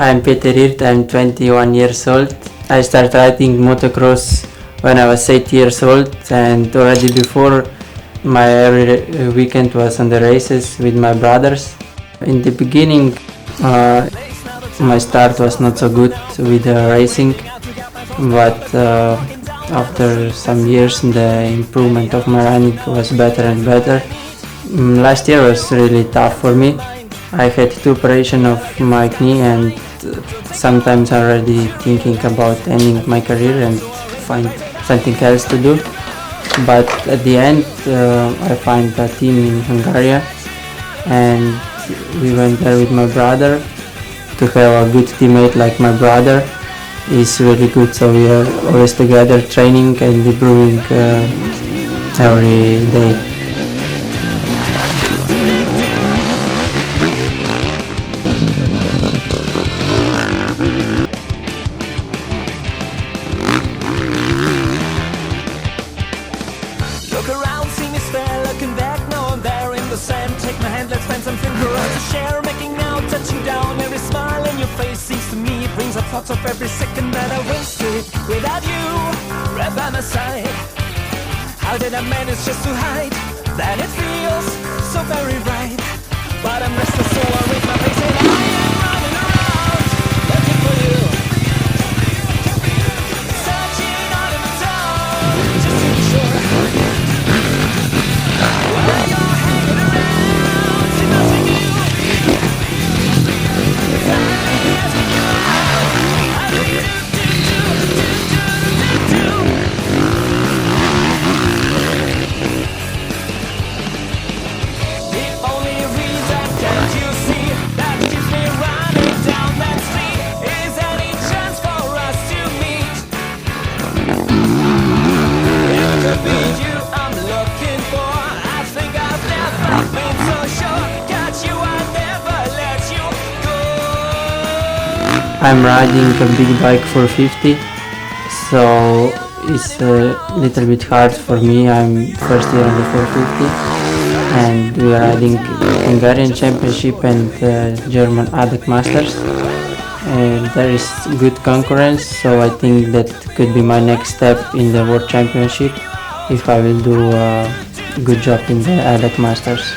I'm Peter Hirt, I'm 21 years old. I started riding motocross when I was 8 years old, and already before my every weekend was on the races with my brothers. In the beginning my start was not so good with the racing, but after some years the improvement of my running was better and better. Last year was really tough for me. I had 2 operations of my knee, and sometimes already thinking about ending my career and find something else to do. But at the end I found a team in Hungary, and we went there with my brother. To have a good teammate like my brother is really good, so we are always together training and improving every day. Look around, see me stare, looking back, now I'm there in the sand. Take my hand, let's find something for us to share. Making out, touching down, every smile in your face seems to me it brings up thoughts of every second that I wasted without you right by my side. How did I manage just to hide that it feels so very right? But I'm restless, so I raise my face and I am running around looking for you, searching all in the town just to be sure. I'm riding a big bike 450, so it's a little bit hard for me. I'm first year on the 450, and we are riding Hungarian Championship and German ADAC Masters. And there is good concurrence, so I think that could be my next step in the World Championship if I will do a good job in the ADAC Masters.